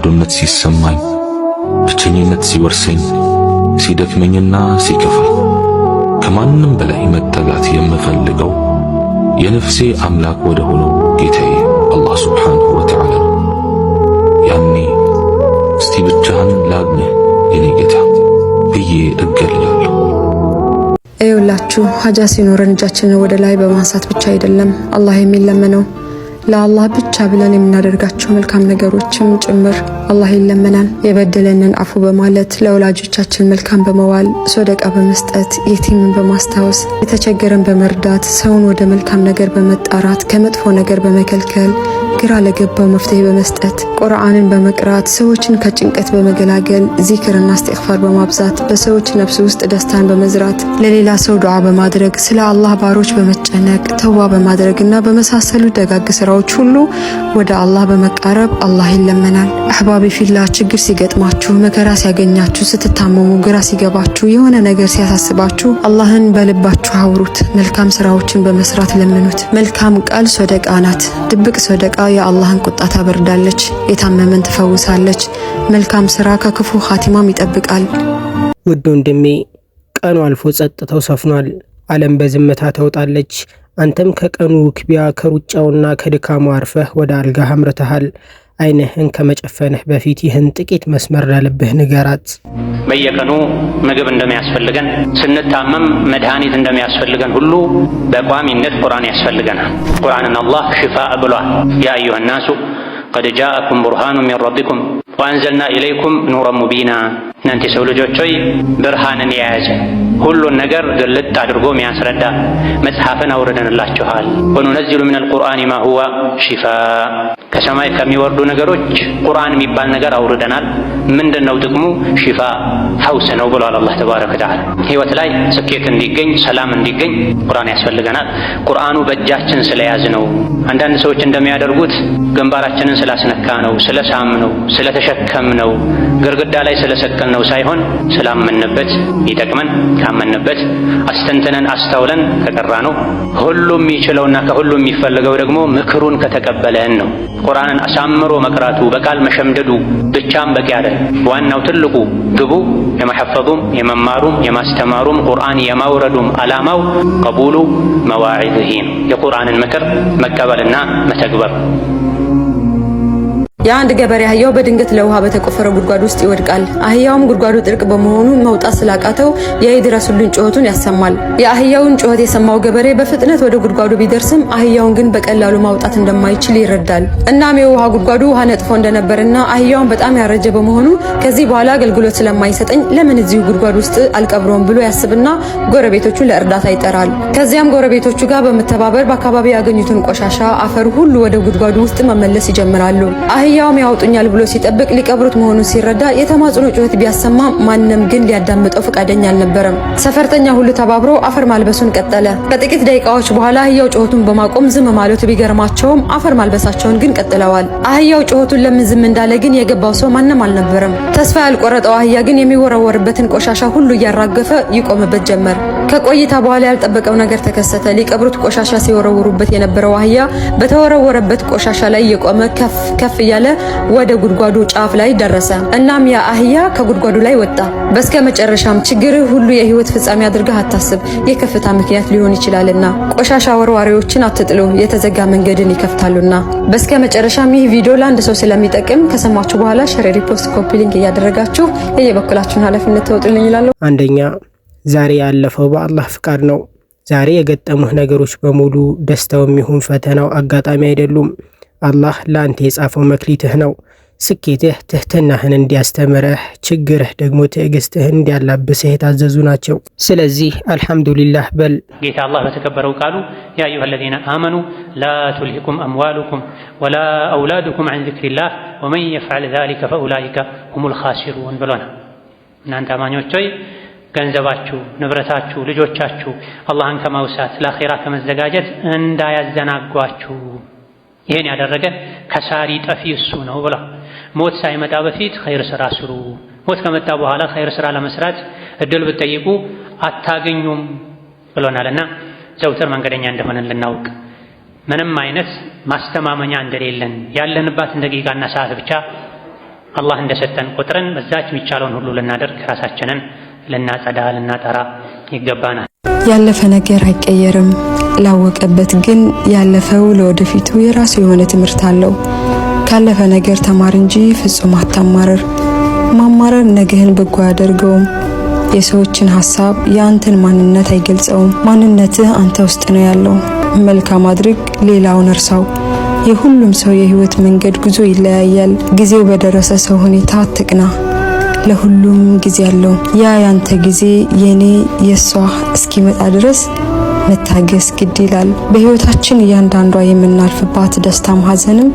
ባዶነት ሲሰማኝ፣ ብቸኝነት ሲወርሰኝ፣ ሲደክመኝና ሲከፋኝ ከማንም በላይ መጠጋት የምፈልገው የነፍሴ አምላክ ወደ ሆነው ጌታዬ አላህ ሱብሓነሁ ወተዓላ ነው። ያኔ እስቲ ብቻህን ላግኝህ የኔ ጌታ ብዬ እገላለሁ። ይኸውላችሁ ሀጃ ሲኖረን እጃችንን ወደ ላይ በማንሳት ብቻ አይደለም አላህ የሚለመነው፣ ለአላህ ብቻ ብለን የምናደርጋቸው መልካም ነገሮችም ጭምር አላህ ይለመናል። የበደለንን አፉ በማለት ለወላጆቻችን መልካም በመዋል ሶደቃ በመስጠት የቲምን በማስታወስ የተቸገረን በመርዳት ሰውን ወደ መልካም ነገር በመጣራት ከመጥፎ ነገር በመከልከል ግራ ለገባው መፍትሄ በመስጠት ቁርአንን በመቅራት ሰዎችን ከጭንቀት በመገላገል ዚክርና እስትግፋር በማብዛት በሰዎች ነፍስ ውስጥ ደስታን በመዝራት ለሌላ ሰው ዱዓ በማድረግ ስለ አላህ ባሮች በመጨነቅ ተውባ በማድረግና በመሳሰሉ ደጋግ ስራዎች ሁሉ ወደ አላህ በመቃረብ አላህ ይለመናል። አህባቢ ፊላ ችግር ሲገጥማችሁ፣ መከራ ሲያገኛችሁ፣ ስትታመሙ፣ ግራ ሲገባችሁ፣ የሆነ ነገር ሲያሳስባችሁ አላህን በልባችሁ አውሩት። መልካም ስራዎችን በመስራት ለምኑት። መልካም ቃል ሶደቃ ናት። ድብቅ ሶደቃ የአላህን ቁጣ ታበርዳለች፣ የታመመን ትፈውሳለች። መልካም ስራ ከክፉ ኻቲማም ይጠብቃል። ውድ ወንድሜ ቀኑ አልፎ ጸጥታው ሰፍኗል። ዓለም በዝምታ ተውጣለች። አንተም ከቀኑ ውክቢያ ከሩጫውና ከድካሙ አርፈህ ወደ አልጋህ አምርተሃል። ዓይንህን ከመጨፈንህ በፊት ይህን ጥቂት መስመር ለልብህ ንገራት። በየቀኑ ምግብ እንደሚያስፈልገን፣ ስንታመም መድኃኒት እንደሚያስፈልገን ሁሉ በቋሚነት ቁርአን ያስፈልገናል። ቁርአንን አላህ ሽፋእ ብሏል። ያ አዩሃ ናሱ ቀድ ጃአኩም ቡርሃኑ ሚን ረቢኩም ወአንዘልና ኢለይኩም ኑረን ሙቢና። እናንተ የሰው ልጆች ሆይ ብርሃንን የያዘ ሁሉን ነገር ግልጥ አድርጎ የሚያስረዳ መጽሐፍን አውርደንላችኋል። ወኑነዚሉ ሚነል ቁርአኒ ማ ሁወ ሺፋእ፣ ከሰማይ ከሚወርዱ ነገሮች ቁርአን የሚባል ነገር አውርደናል። ምንድነው ጥቅሙ? ሺፋእ ፈውስ ነው ብሏል አላህ ተባረከ ወተዓላ። ህይወት ላይ ስኬት እንዲገኝ ሰላም እንዲገኝ ቁርአን ያስፈልገናል። ቁርአኑ በእጃችን ስለያዝ ነው። አንዳንድ ሰዎች እንደሚያደርጉት ግንባራችንን ስላስነካ ነው፣ ስለሳም ነው፣ ስለተሸከም ነው፣ ግርግዳ ላይ ስለሰቀል ነው ሳይሆን ስላመንበት ይጠቅመን፣ ካመንበት አስተንተነን አስተውለን ከቀራ ነው። ሁሉም የሚችለውና ከሁሉም የሚፈልገው ደግሞ ምክሩን ከተቀበለን ነው። ቁርአንን አሳምሮ መቅራቱ በቃል መሸምደዱ ብቻም በቂ አይደለም። ዋናው ትልቁ ግቡ የመሐፈዙም የመማሩም የማስተማሩም ቁርአን የማውረዱም ዓላማው ቀቡሉ መዋዒዝሂ ነው። የቁርአንን ምክር መቀበልና መተግበር። የአንድ ገበሬ አህያው በድንገት ለውሃ በተቆፈረ ጉድጓድ ውስጥ ይወድቃል። አህያውም ጉድጓዱ ጥልቅ በመሆኑ መውጣት ስላቃተው የይድረሱልኝ ጩኸቱን ያሰማል። የአህያውን ጩኸት የሰማው ገበሬ በፍጥነት ወደ ጉድጓዱ ቢደርስም አህያውን ግን በቀላሉ ማውጣት እንደማይችል ይረዳል። እናም የውሃ ጉድጓዱ ውሃ ነጥፎ እንደነበርና አህያውን በጣም ያረጀ በመሆኑ ከዚህ በኋላ አገልግሎት ስለማይሰጠኝ ለምን እዚሁ ጉድጓድ ውስጥ አልቀብረውም ብሎ ያስብና ጎረቤቶቹን ለእርዳታ ይጠራል። ከዚያም ጎረቤቶቹ ጋር በመተባበር በአካባቢ ያገኙትን ቆሻሻ፣ አፈር ሁሉ ወደ ጉድጓዱ ውስጥ መመለስ ይጀምራሉ። አህያውም ያወጡኛል ብሎ ሲጠብቅ ሊቀብሩት መሆኑን ሲረዳ የተማጽኖ ጩኸት ቢያሰማ ማንም ግን ሊያዳምጠው ፈቃደኛ አልነበረም። ሰፈርተኛ ሁሉ ተባብሮ አፈር ማልበሱን ቀጠለ። ከጥቂት ደቂቃዎች በኋላ አህያው ጩኸቱን በማቆም ዝም ማለቱ ቢገርማቸውም አፈር ማልበሳቸውን ግን ቀጥለዋል። አህያው ጩኸቱን ለምን ዝም እንዳለ ግን የገባው ሰው ማንም አልነበረም። ተስፋ ያልቆረጠው አህያ ግን የሚወረወርበትን ቆሻሻ ሁሉ እያራገፈ ይቆምበት ጀመር። ከቆይታ በኋላ ያልጠበቀው ነገር ተከሰተ። ሊቀብሩት ቆሻሻ ሲወረውሩበት የነበረው አህያ በተወረወረበት ቆሻሻ ላይ የቆመ ከፍ እያለ ወደ ጉድጓዱ ጫፍ ላይ ደረሰ። እናም ያ አህያ ከጉድጓዱ ላይ ወጣ። በስከ መጨረሻም ችግርህ ሁሉ የህይወት ፍጻሜ አድርገህ አታስብ፣ የከፍታ ምክንያት ሊሆን ይችላልና። ቆሻሻ ወርዋሪዎችን አትጥሉ፣ የተዘጋ መንገድን ይከፍታሉና። በስከ መጨረሻም ይህ ቪዲዮ ለአንድ ሰው ስለሚጠቅም ከሰማችሁ በኋላ ሼር፣ ሪፖስት፣ ኮፒ ሊንክ እያደረጋችሁ የየበኩላችሁን ኃላፊነት ተወጡልኝ ይላሉ። አንደኛ ዛሬ ያለፈው በአላህ ፍቃድ ነው። ዛሬ የገጠሙህ ነገሮች በሙሉ ደስታውም ይሁን ፈተናው አጋጣሚ አይደሉም። አላህ ለአንተ የጻፈው መክሊትህ ነው። ስኬትህ ትህትናህን እንዲያስተምረህ፣ ችግርህ ደግሞ ትዕግስትህን እንዲያላብስህ የታዘዙ ናቸው። ስለዚህ አልሐምዱሊላህ በል። ጌታ አላህ በተከበረው ቃሉ ያ አዩሃ አለዚነ አመኑ ላ ቱልሂኩም አምዋሉኩም ወላ አውላዱኩም ዐን ዚክሪላህ ወመን የፍዐል ዛሊከ ፈኡላኢከ ሁሙል ኻሲሩን ብሎናል። እናንተ አማኞች ሆይ ገንዘባችሁ፣ ንብረታችሁ፣ ልጆቻችሁ አላህን ከማውሳት ለአኼራ ከመዘጋጀት እንዳያዘናጓችሁ። ይህን ያደረገ ከሳሪ ጠፊ እሱ ነው ብላ። ሞት ሳይመጣ በፊት ኸይር ስራ ስሩ። ሞት ከመጣ በኋላ ኸይር ስራ ለመስራት እድል ብትጠይቁ አታገኙም ብሎናልና ዘውትር መንገደኛ እንደሆነን ልናውቅ፣ ምንም አይነት ማስተማመኛ እንደሌለን፣ ያለንባትን ደቂቃና ሰዓት ብቻ አላህ እንደሰጠን ቁጥርን በዛች የሚቻለውን ሁሉ ልናደርግ ራሳችንን ልናጸዳ ልናጠራ ይገባናል። ያለፈ ነገር አይቀየርም። ላወቀበት ግን ያለፈው ለወደፊቱ የራሱ የሆነ ትምህርት አለው። ካለፈ ነገር ተማር እንጂ ፍጹም አታማረር። ማማረር ነገህን በጎ አያደርገውም። የሰዎችን ሐሳብ የአንተን ማንነት አይገልጸውም። ማንነትህ አንተ ውስጥ ነው ያለው። መልካም አድርግ፣ ሌላውን እርሳው። የሁሉም ሰው የህይወት መንገድ ጉዞ ይለያያል። ጊዜው በደረሰ ሰው ሁኔታ አትቅና። ለሁሉም ጊዜ አለው። ያ ያንተ ጊዜ የኔ የሷ እስኪመጣ ድረስ መታገስ ግድ ይላል። በህይወታችን እያንዳንዷ የምናልፍባት ደስታም ሐዘንም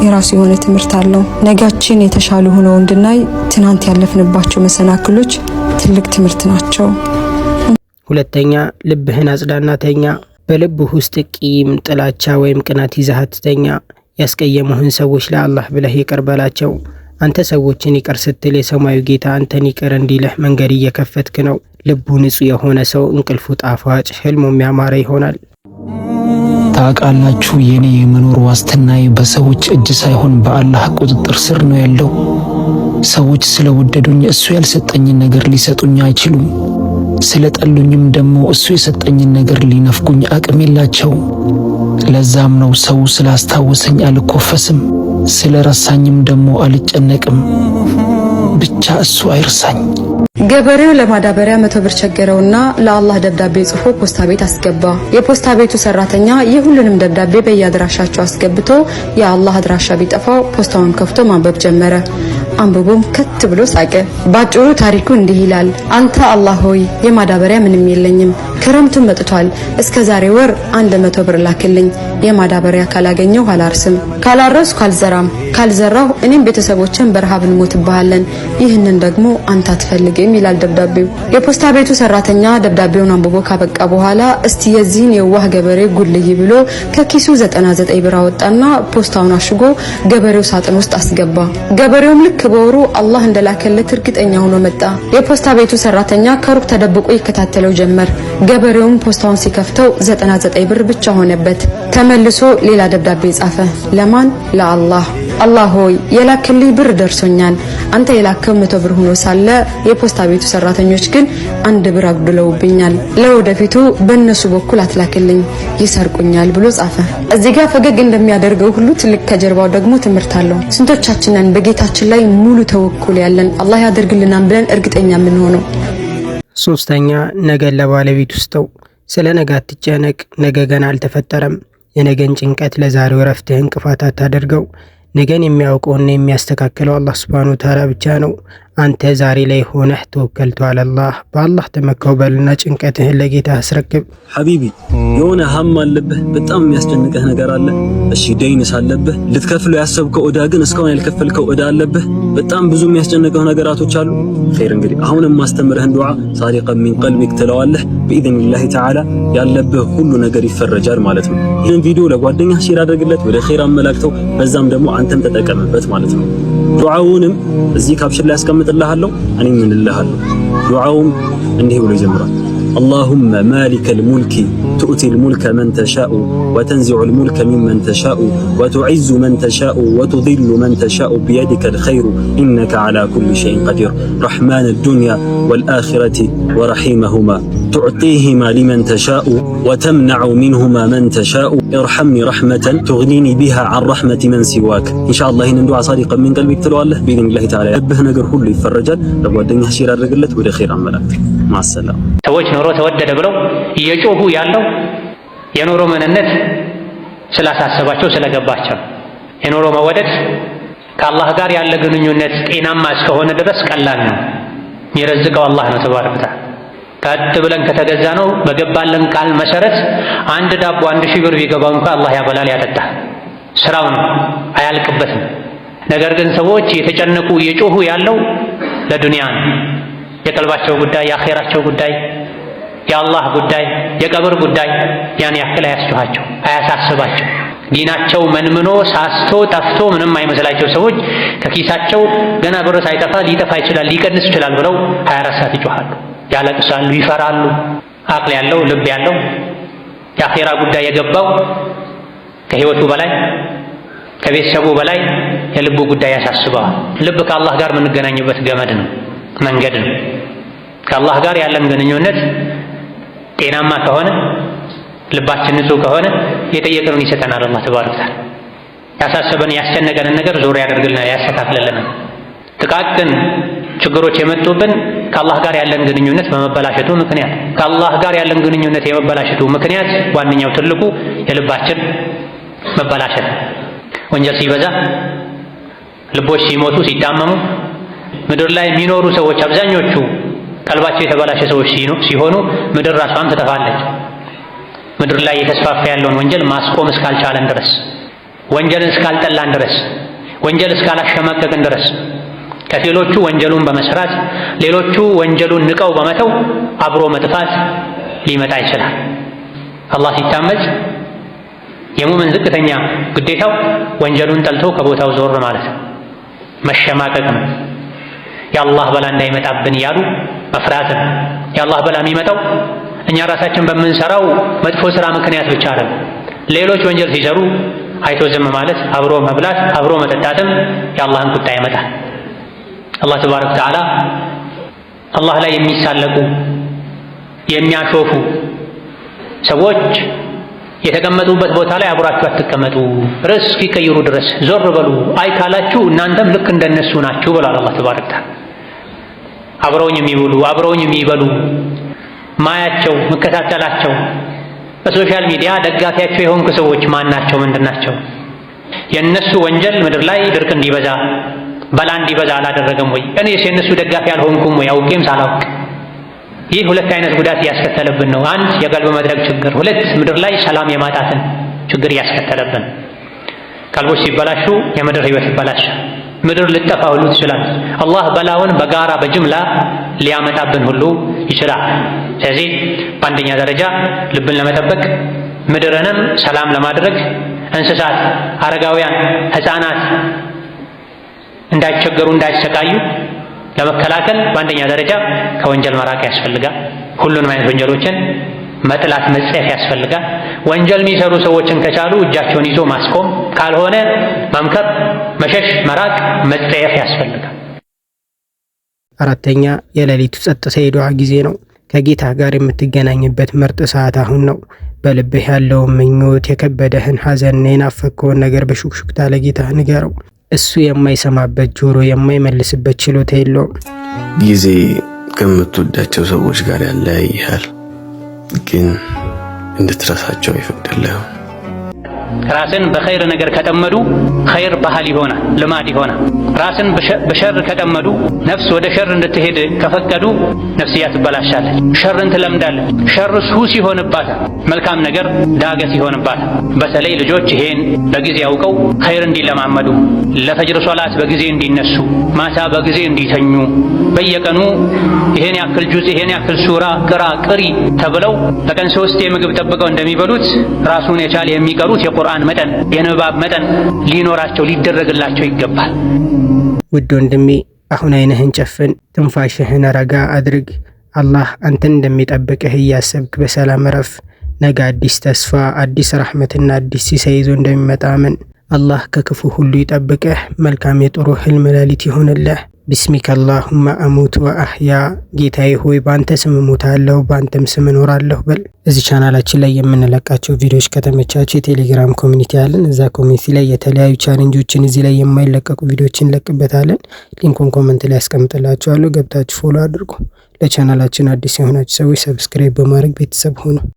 የራሱ የሆነ ትምህርት አለው። ነጋችን የተሻለ ሆነው እንድናይ ትናንት ያለፍንባቸው መሰናክሎች ትልቅ ትምህርት ናቸው። ሁለተኛ፣ ልብህን አጽዳና ተኛ። በልብህ ውስጥ ቂም፣ ጥላቻ ወይም ቅናት ይዘህ አትተኛ። ያስቀየሙህን ሰዎች ለአላህ ብለህ ይቅር በላቸው። አንተ ሰዎችን ይቅር ስትል የሰማዩ ጌታ አንተን ይቅር እንዲልህ መንገድ እየከፈትክ ነው። ልቡ ንጹህ የሆነ ሰው እንቅልፉ ጣፋጭ፣ ህልሙም ያማረ ይሆናል። ታውቃላችሁ፣ የኔ የመኖር ዋስትናዬ በሰዎች እጅ ሳይሆን በአላህ ቁጥጥር ስር ነው ያለው። ሰዎች ስለወደዱኝ እሱ ያልሰጠኝን ነገር ሊሰጡኝ አይችሉም። ስለጠሉኝም ደግሞ እሱ የሰጠኝን ነገር ሊነፍጉኝ አቅም የላቸው። ለዛም ነው ሰው ስላስታወሰኝ አልኮፈስም፣ ስለረሳኝም ደግሞ አልጨነቅም። ብቻ እሱ አይርሳኝ። ገበሬው ለማዳበሪያ 100 ብር ቸገረውና ለአላህ ደብዳቤ ጽፎ ፖስታ ቤት አስገባ። የፖስታ ቤቱ ሰራተኛ የሁሉንም ደብዳቤ በየአድራሻቸው አስገብቶ የአላህ አድራሻ ቢጠፋው ፖስታውን ከፍቶ ማንበብ ጀመረ። አንብቦም ከት ብሎ ሳቀ። ባጭሩ ታሪኩ እንዲህ ይላል። አንተ አላህ ሆይ የማዳበሪያ ምንም የለኝም፣ ክረምቱን መጥቷል። እስከ ዛሬ ወር 100 ብር ላክልኝ። የማዳበሪያ ካላገኘው አላርስም፣ ካላረስኩ አልዘራም፣ ካልዘራሁ እኔም ቤተሰቦችን በረሃብ እንሞትብሃለን። ይህንን ደግሞ አንተ አትፈልግም ይላል ደብዳቤው። የፖስታ ቤቱ ሰራተኛ ደብዳቤውን አንብቦ ካበቃ በኋላ እስቲ የዚህን የዋህ ገበሬ ጉልይ ብሎ ከኪሱ 99 ብር አወጣና ፖስታውን አሽጎ ገበሬው ሳጥን ውስጥ አስገባ። ገበሬውም ልክ በወሩ አላህ እንደላከለት እርግጠኛ ሆኖ መጣ። የፖስታ ቤቱ ሰራተኛ ከሩቅ ተደብቆ ይከታተለው ጀመር። ገበሬውም ፖስታውን ሲከፍተው 99 ብር ብቻ ሆነበት። ተመልሶ ሌላ ደብዳቤ ጻፈ። ለማን? ለአላህ። አላህ ሆይ የላክልኝ ብር ደርሶኛል። አንተ የላከው 100 ብር ሆኖ ሳለ የፖስታ ቤቱ ሰራተኞች ግን 1 ብር አጉድለውብኛል። ለወደፊቱ በእነሱ በኩል አትላክልኝ፣ ይሰርቁኛል ብሎ ጻፈ። እዚህ ጋር ፈገግ እንደሚያደርገው ሁሉ ትልቅ ከጀርባው ደግሞ ትምህርት አለው። ስንቶቻችንን በጌታችን ላይ ሙሉ ተወኩል ያለን አላህ ያደርግልናል ብለን እርግጠኛ የምንሆነው? ሶስተኛ፣ ነገን ለባለቤቱ ስጠው። ስለ ነገ አትጨነቅ። ነገ ገና አልተፈጠረም። የነገን ጭንቀት ለዛሬው ረፍትህ እንቅፋት አታደርገው። ነገን የሚያውቀውና የሚያስተካክለው አላህ ሱብሓነሁ ወተዓላ ብቻ ነው። አንተ ዛሬ ላይ ሆነህ ተወከልቱ አለላህ፣ በአላህ ተመካው በልና ጭንቀትህን ለጌታ አስረክብ። ሐቢቢ የሆነ ሀም አለብህ፣ በጣም የሚያስጨንቅህ ነገር አለ። እሺ ደይንስ አለብህ፣ ልትከፍለው ያሰብከው ዕዳ ግን እስካሁን ያልከፈልከው ዕዳ አለብህ። በጣም ብዙ የሚያስጨንቅህ ነገራቶች አሉ። ኸይር እንግዲህ አሁንም ማስተምርህን ዱዓ ሳዲቀን ሚን ቀልቢክ ትለዋለህ። በኢዝኒላሂ ተዓላ ያለብህ ሁሉ ነገር ይፈረጃል ማለት ነው። ይህን ቪዲዮ ለጓደኛህ ሼር አድርግለት፣ ወደ ኸይር አመላክተው፣ በዛም ደግሞ አንተም ተጠቀምበት ማለት ነው። ዱዓውንም እዚህ ካፕሽን ላይ አስቀምጥልሃለሁ። እኔ ምን እልሃለሁ? ዱዓውም እንዲህ ብሎ ይጀምራል። اللهم مالك الملك تؤتي الملك من تشاء وتنزع الملك ممن تشاء وتعز من تشاء وتضل من تشاء بيدك الخير إنك على كل شيء قدير رحمن الدنيا والآخرة ورحيمهما تعطيهما لمن تشاء وتمنع منهما من تشاء ارحمني رحمة تغنيني بها عن رحمة من سواك إن شاء الله إن دعاء صادقا من قلبك تلو الله بإذن الله تعالى يبه نقر كله يفرجال لو ودنها شير الرجلت وده خير عملك مع السلامة ሰዎች ኑሮ ተወደደ ብለው እየጮሁ ያለው የኑሮ ምንነት ስላሳሰባቸው ስለገባቸው። የኑሮ መወደድ ከአላህ ጋር ያለ ግንኙነት ጤናማ እስከሆነ ድረስ ቀላል ነው። የረዝቀው አላህ ነው ተባረከ ወተዓላ። ቀጥ ብለን ከተገዛ ነው በገባለን ቃል መሰረት አንድ ዳቦ 1000 ብር ቢገባው እንኳን አላህ ያበላል ያጠጣል። ስራው ነው አያልቅበትም። ነገር ግን ሰዎች የተጨነቁ እየጮሁ ያለው ለዱንያ ነው። የቀልባቸው ጉዳይ፣ የአኼራቸው ጉዳይ፣ የአላህ ጉዳይ፣ የቀብር ጉዳይ ያን ያክል አያስጨኋቸው፣ አያሳስባቸው። ዲናቸው መንምኖ ሳስቶ ጠፍቶ ምንም አይመስላቸው ሰዎች ከኪሳቸው ገና ብር ሳይጠፋ ሊጠፋ ይችላል ሊቀንስ ይችላል ብለው 24 ሰዓት ይጮሃሉ፣ ያለቅሳሉ፣ ይፈራሉ። አቅል ያለው ልብ ያለው የአኼራ ጉዳይ የገባው ከህይወቱ በላይ ከቤተሰቡ በላይ የልቡ ጉዳይ ያሳስበዋል። ልብ ከአላህ ጋር የምንገናኝበት ገመድ ነው፣ መንገድ ነው። ከአላህ ጋር ያለን ግንኙነት ጤናማ ከሆነ ልባችን ንጹህ ከሆነ የጠየቅነውን ይሰጠናል። አላህ ተባረከ ወተዓላ ያሳሰበን ያስጨነቀንን ነገር ዞር ያደርግልናል፣ ያስተካክልልናል። ጥቃቅን ችግሮች የመጡብን ከአላህ ጋር ያለን ግንኙነት በመበላሸቱ ምክንያት። ከአላህ ጋር ያለን ግንኙነት የመበላሸቱ ምክንያት ዋነኛው ትልቁ የልባችን መበላሸት። ወንጀል ሲበዛ፣ ልቦች ሲሞቱ ሲታመሙ፣ ምድር ላይ የሚኖሩ ሰዎች አብዛኞቹ ቀልባቸው የተበላሸ ሰዎች ሲሆኑ ምድር ራሷም ትጠፋለች። ምድር ላይ የተስፋፋ ያለውን ወንጀል ማስቆም እስካልቻለን ድረስ፣ ወንጀልን እስካልጠላን ድረስ፣ ወንጀል እስካላሸማቀቅን ድረስ ከፊሎቹ ወንጀሉን በመስራት ሌሎቹ ወንጀሉን ንቀው በመተው አብሮ መጥፋት ሊመጣ ይችላል። አላህ ሲታመጽ የሙእምን ዝቅተኛ ግዴታው ወንጀሉን ጠልቶ ከቦታው ዞር ማለት መሸማቀቅ ነው። የአላህ በላ እንዳይመጣብን እያሉ መፍራትን። የአላህ በላ የሚመጣው እኛ ራሳችን በምንሰራው መጥፎ ስራ ምክንያት ብቻ አይደለም። ሌሎች ወንጀል ሲሰሩ አይቶ ዝም ማለት፣ አብሮ መብላት፣ አብሮ መጠጣትም የአላህን ቁጣ ያመጣል። አላህ ተባረከ ወተዓላ አላህ ላይ የሚሳለቁ የሚያሾፉ ሰዎች የተቀመጡበት ቦታ ላይ አብራችሁ አትቀመጡ፣ ርዕስ እስኪቀይሩ ድረስ ዞር በሉ፣ አይ ካላችሁ እናንተም ልክ እንደነሱ ናችሁ ብሏል አላህ ተባረከ ወተዓላ። አብረውኝ የሚውሉ አብረውኝ የሚበሉ ማያቸው መከታተላቸው በሶሻል ሚዲያ ደጋፊያቸው የሆንኩ ሰዎች ማን ናቸው? ምንድን ናቸው? የእነሱ ወንጀል ምድር ላይ ድርቅ እንዲበዛ በላ እንዲበዛ አላደረገም ወይ? እኔስ የእነሱ ደጋፊ አልሆንኩም ወይ? አውቄም ሳላውቅ። ይህ ሁለት አይነት ጉዳት እያስከተለብን ነው። አንድ የቀልብ መድረቅ ችግር፣ ሁለት ምድር ላይ ሰላም የማጣትን ችግር እያስከተለብን። ቀልቦች ሲበላሹ የምድር ህይወት ይበላሻል። ምድር ልጠፋ ሁሉ ትችላለች። አላህ በላውን በጋራ በጅምላ ሊያመጣብን ሁሉ ይችላል። ስለዚህ በአንደኛ ደረጃ ልብን ለመጠበቅ ምድርንም ሰላም ለማድረግ እንስሳት፣ አረጋውያን፣ ህፃናት እንዳይቸገሩ እንዳይሰቃዩ ለመከላከል በአንደኛ ደረጃ ከወንጀል መራቅ ያስፈልጋል። ሁሉንም አይነት ወንጀሎችን መጥላት መጸየፍ ያስፈልጋል። ወንጀል የሚሰሩ ሰዎችን ከቻሉ እጃቸውን ይዞ ማስቆም፣ ካልሆነ መምከር፣ መሸሽ፣ መራቅ፣ መጸየፍ ያስፈልጋል። አራተኛ የሌሊቱ ጸጥታ የዱዓ ጊዜ ነው። ከጌታ ጋር የምትገናኝበት ምርጥ ሰዓት አሁን ነው። በልብህ ያለውን ምኞት፣ የከበደህን ሐዘን፣ የናፈከውን ነገር በሹክሹክታ ለጌታ ንገረው። እሱ የማይሰማበት ጆሮ የማይመልስበት ችሎታ የለውም። ጊዜ ከምትወዳቸው ሰዎች ጋር ያለያይሃል፣ ግን እንድትረሳቸው አይፈቅድልህም። ራስን በኸይር ነገር ከጠመዱ ኸይር ባህል ይሆናል፣ ልማድ ይሆናል። ራስን በሸር ከጠመዱ ነፍስ ወደ ሸር እንድትሄድ ከፈቀዱ ነፍስያ ትበላሻለች፣ ሸርን ትለምዳለች። ሸር ሱስ ይሆንባታል፣ መልካም ነገር ዳገት ይሆንባታል። በተለይ ልጆች ይሄን በጊዜ አውቀው ኸይር እንዲለማመዱ፣ ለፈጅር ሶላት በጊዜ እንዲነሱ፣ ማታ በጊዜ እንዲተኙ፣ በየቀኑ ይሄን ያክል ጁዝ ይሄን ያክል ሱራ ቅራ ቅሪ ተብለው በቀን 3 ምግብ ጠብቀው እንደሚበሉት ራሱን የቻለ የሚቀሩት የቁርአን መጠን የንባብ መጠን ሊኖራቸው ሊደረግላቸው ይገባል። ውድ ወንድሜ አሁን አይንህን ጨፍን፣ ትንፋሽህን ረጋ አድርግ። አላህ አንተን እንደሚጠብቅህ እያሰብክ በሰላም ረፍ። ነገ አዲስ ተስፋ፣ አዲስ ረሕመትና አዲስ ሲሳይ ይዞ እንደሚመጣ አመን። አላህ ከክፉ ሁሉ ይጠብቅህ። መልካም የጥሩ ህልም ሌሊት ይሁንልህ። ቢስሚከ አላሁመ አሙት ወአህያ። ጌታዬ ሆይ በአንተ ስም እሞታለሁ በአንተም ስም እኖራለሁ በል። እዚህ ቻናላችን ላይ የምንለቃቸው ቪዲዮዎች ከተመቻቸው የቴሌግራም ኮሚኒቲ አለን። እዛ ኮሚኒቲ ላይ የተለያዩ ቻሌንጆችን፣ እዚህ ላይ የማይለቀቁ ቪዲዮዎችን እንለቅበታለን። ሊንኩን ኮመንት ላይ ያስቀምጥላችኋለሁ። ገብታችሁ ፎሎ አድርጉ። ለቻናላችን አዲስ የሆናችሁ ሰዎች ሰብስክራይብ በማድረግ ቤተሰብ ሁኑ።